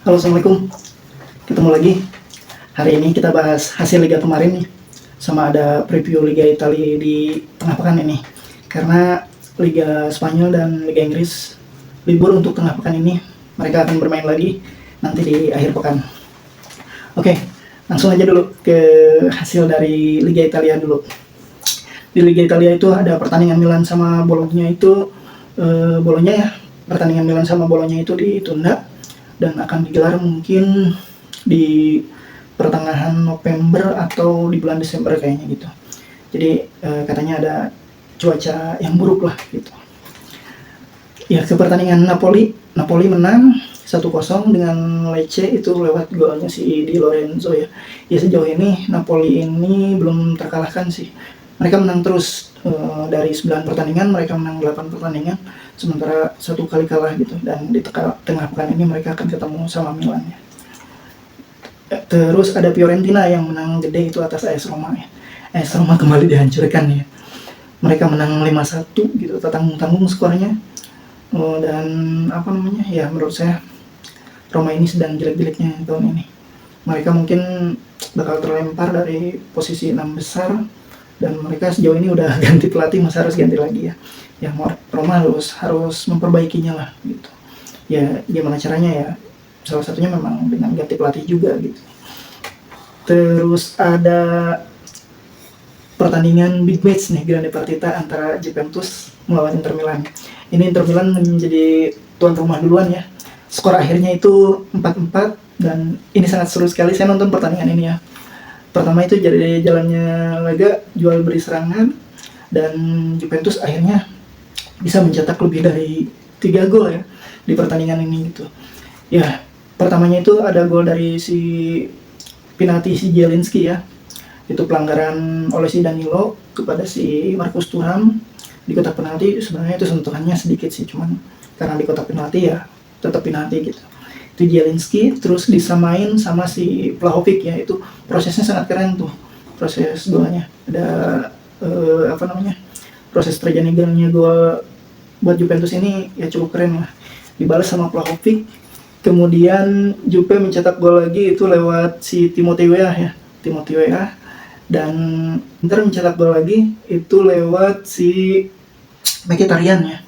Halo, Assalamualaikum. Ketemu lagi. Hari ini kita bahas hasil Liga kemarin nih, sama ada preview Liga Italia di tengah pekan ini. Karena Liga Spanyol dan Liga Inggris libur untuk tengah pekan ini, mereka akan bermain lagi nanti di akhir pekan. Oke, langsung aja dulu ke hasil dari Liga Italia dulu. Di Liga Italia itu ada pertandingan Milan sama Bologna itu, Bologna ya, pertandingan Milan sama Bologna itu ditunda dan akan digelar mungkin di pertengahan November atau di bulan Desember kayaknya gitu. Jadi katanya ada cuaca yang buruk lah gitu. Ya, ke pertandingan Napoli menang 1-0 dengan Lecce itu lewat golnya si Di Lorenzo ya. Ya, sejauh ini Napoli ini belum terkalahkan sih. Mereka menang terus, dari 9 pertandingan mereka menang 8 pertandingan, sementara 1 kali kalah gitu, dan di tengah pekan ini mereka akan ketemu sama Milan ya. Terus ada Fiorentina yang menang gede itu atas AS Roma ya. AS Roma kembali dihancurkan ya. Mereka menang 5-1 gitu, tanggung-tanggung skornya. Dan ya menurut saya Roma ini sedang jelek-jeleknya tahun ini. Mereka mungkin bakal terlempar dari posisi 6 besar, dan mereka sejauh ini udah ganti pelatih, masa harus ganti lagi ya. Ya, Roma harus memperbaikinya lah gitu. Ya, gimana caranya ya? Salah satunya memang dengan ganti pelatih juga gitu. Terus ada pertandingan big match nih, Grande Partita antara Juventus melawan Inter Milan. Ini Inter Milan menjadi tuan rumah duluan ya. Skor akhirnya itu 4-4 dan ini sangat seru sekali. Saya nonton pertandingan ini ya. Pertama itu jadi jalannya laga jual beri serangan, dan Juventus akhirnya bisa mencetak lebih dari 3 gol ya di pertandingan ini gitu. Ya, pertamanya itu ada gol dari si penalti si Zielinski ya. Itu pelanggaran oleh si Danilo kepada si Marcus Thuram di kotak penalti. Sebenarnya itu sentuhannya sedikit sih, cuman karena di kotak penalti ya tetap penalti gitu. Itu Zielinski, terus disamain sama si Vlahovic ya. Itu prosesnya sangat keren tuh, proses golnya. Ada proses terjadinya gol buat Juventus ini ya cukup keren lah. Dibalas sama Vlahovic, kemudian Juve mencetak gol lagi itu lewat si Timothy Weah ya, dan Inter mencetak gol lagi itu lewat si Mkhitaryan ya.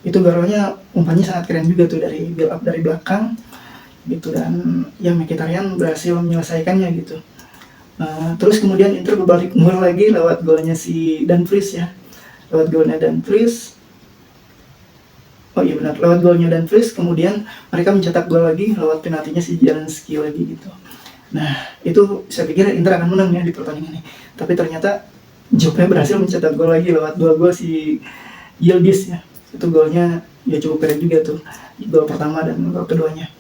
Itu golnya umpannya sangat keren juga tuh, dari build up dari belakang gitu, dan ya Mkhitaryan berhasil menyelesaikannya gitu. Terus kemudian Inter berbalik gol lagi lewat golnya si Dumfries ya, lewat golnya Dumfries. Lewat golnya Dumfries, kemudian mereka mencetak gol lagi lewat penaltinya si Zielinski lagi gitu. Nah, itu saya pikir Inter akan menang ya di pertandingan ini, tapi ternyata Juve berhasil mencetak gol lagi lewat 2 gol si Yildiz ya. Itu golnya ya cukup keren juga tuh, gol pertama dan gol keduanya.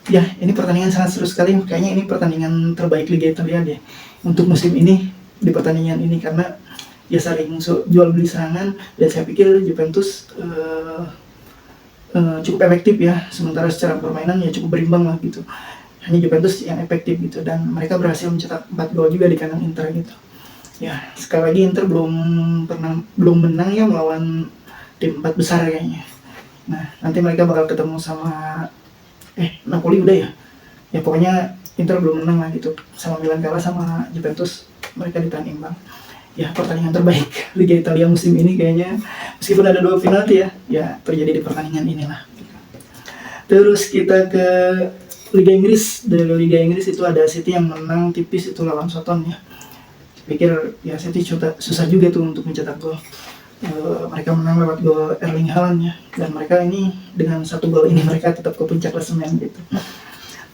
Ya, ini pertandingan sangat seru sekali. Kayaknya ini pertandingan terbaik Liga Italia deh untuk musim ini di pertandingan ini, karena ya saling jual beli serangan, dan saya pikir Juventus cukup efektif ya, sementara secara permainan ya cukup berimbang lah gitu. Hanya Juventus yang efektif gitu, dan mereka berhasil mencetak 4 gol juga di kandang Inter gitu. Ya, sekali lagi Inter belum menang ya melawan tim 4 besar kayaknya. Nah, nanti mereka bakal ketemu sama Napoli udah ya. Ya pokoknya Inter belum menang lah gitu. Sama Milan kalah, sama Juventus mereka ditahan imbang. Ya, pertandingan terbaik Liga Italia musim ini kayaknya, meskipun ada 2 penalti ya terjadi di pertandingan inilah. Terus kita ke Liga Inggris. Dari Liga Inggris itu ada City yang menang tipis itu lawan Soton ya. Pikir ya City susah juga tuh untuk mencetak gol. Mereka menang lewat gol Erling Haaland ya, dan mereka ini dengan 1 gol ini mereka tetap ke puncak klasemen gitu.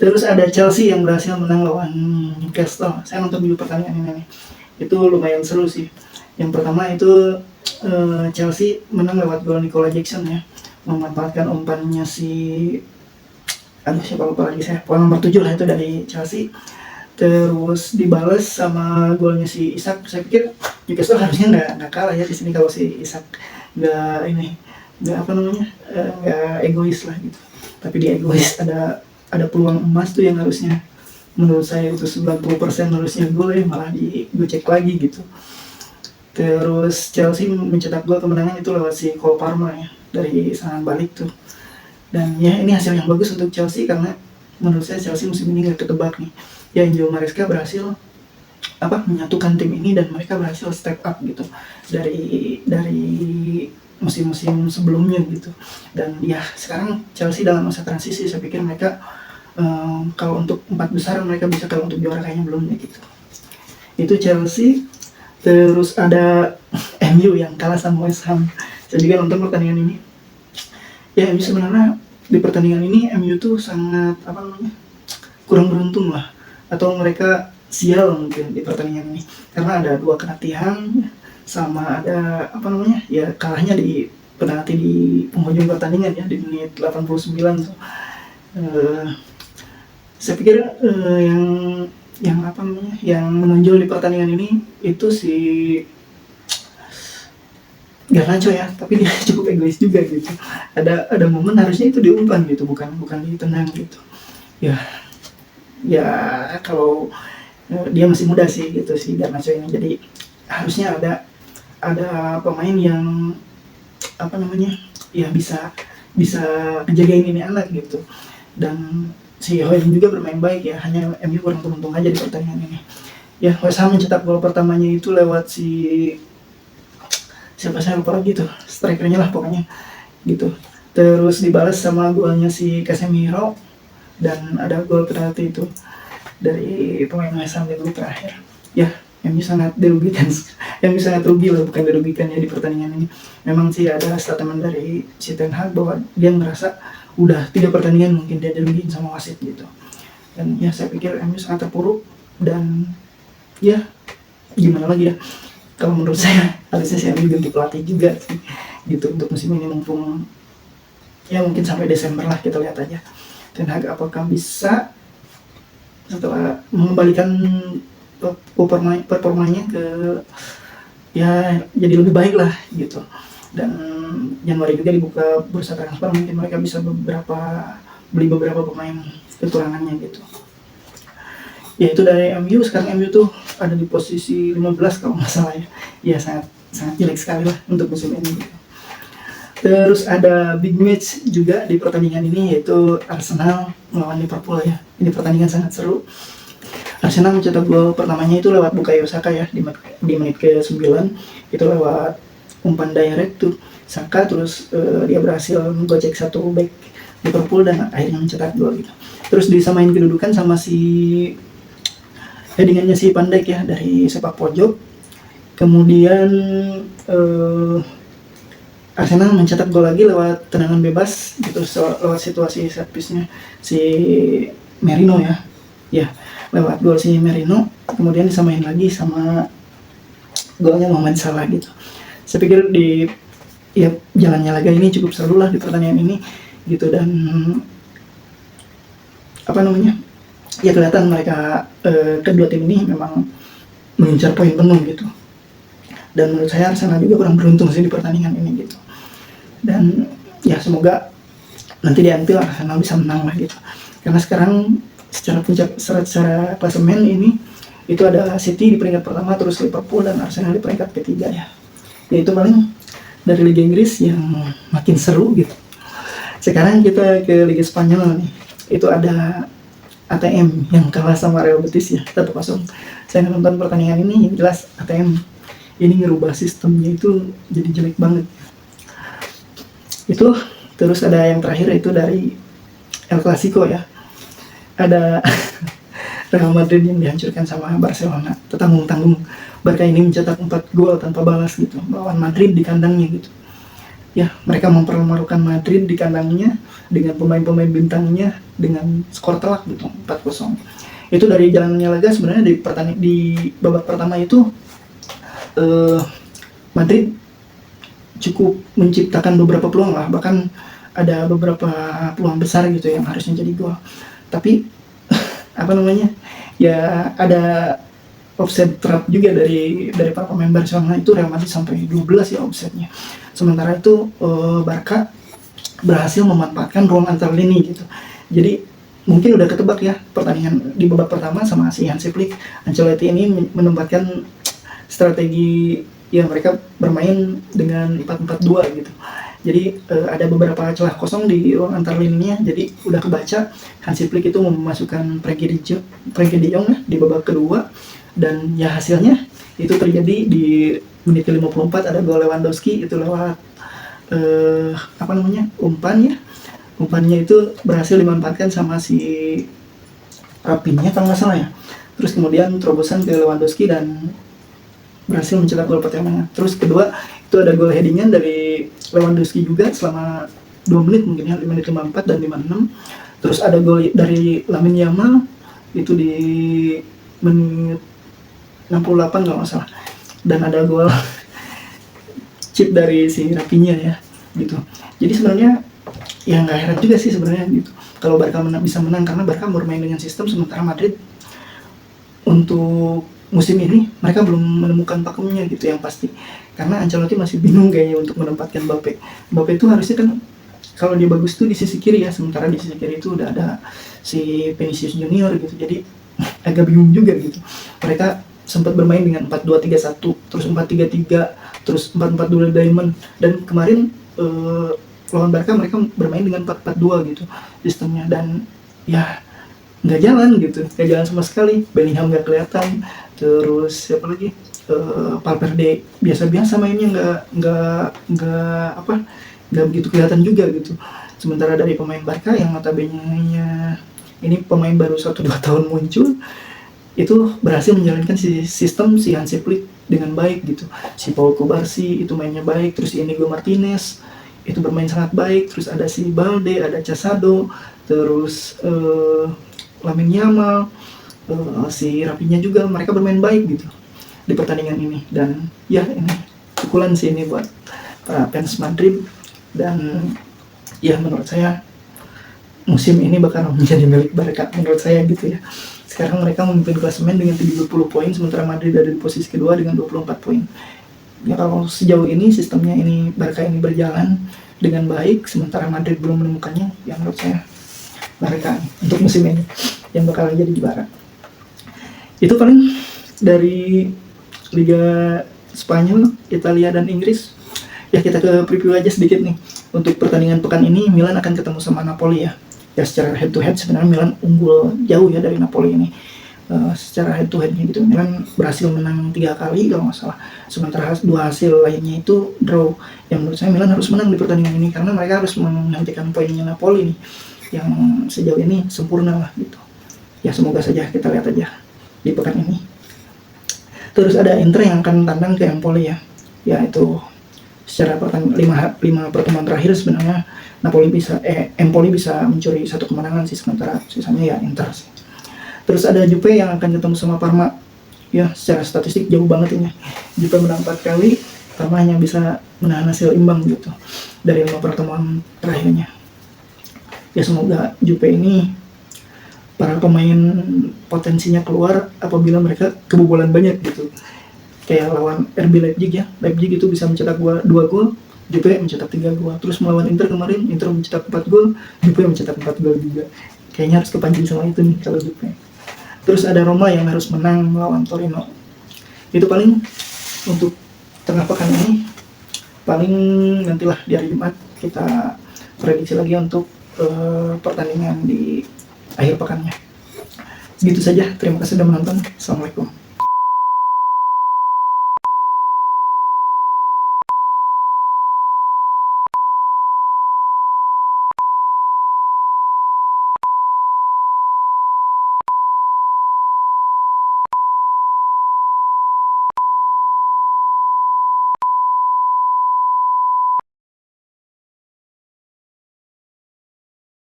Terus ada Chelsea yang berhasil menang lawan Newcastle. Saya nonton dulu pertandingan ini nih. Itu lumayan seru sih. Yang pertama itu Chelsea menang lewat gol Nicola Jackson ya, memanfaatkan umpannya si siapa lupa lagi saya, nomor 7 lah itu dari Chelsea. Terus dibalas sama golnya si Isak. Saya pikir Newcastle harusnya nggak kalah ya di sini kalau si Isak nggak egois lah gitu. Tapi dia egois, ada peluang emas tuh yang harusnya menurut saya itu 90% harusnya gol ya, malah digocek lagi gitu. Terus Chelsea mencetak gol kemenangan itu lewat si Cole Palmer ya, dari serangan balik tuh. Dan ya ini hasil yang bagus untuk Chelsea, karena menurut saya Chelsea musim ini nggak ketebak nih. Ya Enzo Maresca berhasil menyatukan tim ini dan mereka berhasil step up gitu dari musim-musim sebelumnya gitu. Dan ya sekarang Chelsea dalam masa transisi, saya pikir mereka kalau untuk 4 besar mereka bisa, kalau untuk juara kayaknya belum ya gitu. Itu Chelsea. Terus ada MU yang kalah sama West Ham. Saya juga nonton pertandingan ini. Ya MU sebenarnya di pertandingan ini MU tuh sangat kurang beruntung lah, atau mereka sial mungkin di pertandingan ini, karena ada 2 kena tiang sama ada ya kalahnya di penalti di penghujung pertandingan ya di menit 89 tuh. Saya pikir yang menonjol di pertandingan ini itu si Garnacho ya, tapi dia cukup egois juga gitu. Ada momen harusnya itu diumpan gitu, bukan ditendang gitu. Ya kalau dia masih muda sih gitu si Garnacho ini, jadi harusnya ada pemain yang ya bisa ngejagain ini anak gitu. Dan si Hoyland juga bermain baik ya, hanya MU kurang beruntung aja di pertandingan ini. Ya West Ham mencetak gol pertamanya itu lewat siapa saya lupa lagi tuh, strikernya lah pokoknya gitu. Terus dibalas sama golnya si Casemiro, dan ada gol penalti itu dari pemain West Ham di menit terakhir. Ya MU sangat dirugikan, MU sangat rugi lah, bukan dirugikan ya di pertandingan ini. Memang sih ada statement dari si Ten Hag bahwa dia merasa udah 3 pertandingan mungkin dia dirugiin sama wasit gitu. Dan ya saya pikir MU sangat terpuruk, dan ya gimana lagi ya, kalau menurut saya harusnya si MU ganti pelatih juga sih gitu untuk musim ini, mumpung ya mungkin sampai Desember lah, kita lihat aja Ten Hag apakah bisa setelah mengembalikan performanya ke ya jadi lebih baik lah gitu. Dan Januari juga dibuka bursa transfer, mungkin mereka bisa beli beberapa pemain kekurangannya gitu. Ya itu dari MU. Sekarang MU tuh ada di posisi 15 kalau nggak salah ya. Ya sangat jelek sekali lah untuk musim ini gitu. Terus ada big match juga di pertandingan ini, yaitu Arsenal melawan Liverpool ya. Ini pertandingan sangat seru. Arsenal mencetak gol pertamanya itu lewat Bukayo Saka ya di menit ke-9, itu lewat umpan direct tuh Saka, terus dia berhasil menggocek satu back Liverpool dan akhirnya mencetak gol gitu. Terus disamain kedudukan sama headingannya si Van Dijk ya dari sepak pojok. Kemudian Arsenal mencetak gol lagi lewat tendangan bebas gitu, lewat situasi set piece-nya si Merino ya lewat gol si Merino, kemudian disamain lagi sama golnya Mohamed Salah gitu. Saya pikir jalannya laga ini cukup seru lah di pertandingan ini gitu. Dan ya kelihatan mereka kedua tim ini memang mengincar poin penuh gitu. Dan menurut saya Arsenal juga kurang beruntung sih di pertandingan ini gitu. Dan ya semoga nanti di Anfield Arsenal bisa menang lah gitu. Karena sekarang secara klasemen ini itu ada City di peringkat pertama, terus Liverpool dan Arsenal di peringkat ketiga ya. Itu paling dari Liga Inggris yang makin seru gitu. Sekarang kita ke Liga Spanyol nih. Itu ada ATM yang kalah sama Real Betis ya 1-0. Saya nonton pertandingan ini, yang jelas ATM ini ngerubah sistemnya itu jadi jelek banget. Itu terus ada yang terakhir itu dari El Clasico ya. Ada Real Madrid yang dihancurkan sama Barcelona, tertanggung-tanggung. Barca ini mencetak 4 gol tanpa balas gitu melawan Madrid di kandangnya gitu. Ya, mereka mempermalukan Madrid di kandangnya dengan pemain-pemain bintangnya dengan skor telak gitu 4-0. Itu dari jalannya laga sebenarnya di babak pertama itu Madrid cukup menciptakan beberapa peluang lah, bahkan ada beberapa peluang besar gitu yang harusnya jadi gol. Tapi ya ada offset trap juga dari para pemain Barcelona. Itu Real Madrid sampai 12 ya offsetnya. Sementara itu Barca berhasil memanfaatkan ruang antar lini gitu. Jadi mungkin udah ketebak ya pertandingan di babak pertama sama si Hansi Flick. Ancelotti ini menempatkan strategi ya mereka bermain dengan 4-4-2 gitu. Jadi ada beberapa celah kosong di ruang antar lininya, jadi udah kebaca Hansi Flick itu memasukkan Frenkie de Jong ya, di babak kedua, dan ya hasilnya itu terjadi di menit 54 ada gol Lewandowski itu lewat umpannya itu berhasil dimanfaatkan sama si Rafinha kalau nggak salah ya. Terus kemudian terobosan ke Lewandowski dan berhasil mencetak gol pertamanya. Terus kedua itu ada gol headingan dari Lewandowski juga selama 2 menit mungkin ya, 5 menit 54 dan 56. Terus ada gol dari Lamine Yamal itu di menit 68 kalau nggak salah. Dan ada gol chip dari si Rafinha ya gitu. Jadi sebenarnya ya nggak heran juga sih sebenarnya gitu kalau Barca bisa menang, karena Barca bermain dengan sistem, sementara Madrid untuk musim ini mereka belum menemukan pakemnya gitu yang pasti, karena Ancelotti masih bingung kayaknya untuk menempatkan Mbappe itu harusnya kan kalau dia bagus tuh di sisi kiri ya, sementara di sisi kiri itu udah ada si Vinicius Junior gitu, jadi agak bingung juga gitu. Mereka sempat bermain dengan 4-2-3-1, terus 4-3-3, terus 4-4-2 diamond, dan kemarin lawan Barca mereka bermain dengan 4-4-2 gitu sistemnya, dan ya nggak jalan sama sekali. Bellingham nggak kelihatan, terus siapa lagi, Valverde biasa-biasa mainnya, nggak begitu kelihatan juga gitu. Sementara dari pemain Barca yang notabene-nya ini pemain baru 1-2 tahun muncul, itu berhasil menjalankan sistem si Hansi Flick dengan baik gitu. Si Paul Kubarsi itu mainnya baik, terus si Inigo Martinez itu bermain sangat baik, terus ada si Balde, ada Casado, terus Lamine Yamal, si Rafinha juga, mereka bermain baik gitu di pertandingan ini. Dan ya ini pukulan sih ini buat fans Madrid, dan ya menurut saya musim ini bakal menjadi milik Barca menurut saya gitu ya. Sekarang mereka memimpin klasemen dengan 30 poin, sementara Madrid ada di posisi kedua dengan 24 poin. Ya kalau sejauh ini sistemnya ini Barca ini berjalan dengan baik, sementara Madrid belum menemukannya, yang menurut saya Barca untuk musim ini yang bakal jadi juara. Itu paling dari Liga Spanyol, Italia, dan Inggris. Ya kita ke preview aja sedikit nih. Untuk pertandingan pekan ini Milan akan ketemu sama Napoli ya. Ya secara head to head sebenarnya Milan unggul jauh ya dari Napoli ini. Secara head to headnya gitu, Milan berhasil menang 3 kali kalau nggak salah, sementara 2 hasil lainnya itu draw. Yang menurut saya Milan harus menang di pertandingan ini karena mereka harus menghentikan poinnya Napoli nih yang sejauh ini sempurna lah gitu. Ya semoga saja, kita lihat aja di pekan ini. Terus ada Inter yang akan tandang ke Empoli ya. Ya itu secara 5 pertemuan terakhir sebenarnya Empoli bisa mencuri 1 kemenangan sih, sementara sisanya ya Inter sih. Terus ada Juve yang akan ketemu sama Parma. Ya secara statistik jauh banget ini. Juve menang 4 kali, Parma hanya bisa menahan hasil imbang gitu dari 5 pertemuan terakhirnya. Ya semoga Juve ini para pemain potensinya keluar apabila mereka kebobolan banyak gitu. Kayak lawan RB Leipzig ya. Leipzig itu bisa mencetak 2 gol, Juve mencetak 3 gol. Terus melawan Inter kemarin, Inter mencetak 4 gol, Juve mencetak 4 gol juga. Kayaknya harus kepancing sama itu nih kalau Juve. Terus ada Roma yang harus menang melawan Torino. Itu paling untuk tengah pekan ini. Paling nantilah di hari Jumat kita prediksi lagi untuk pertandingan di akhir pekannya. Segitu saja, terima kasih sudah menonton. Assalamualaikum.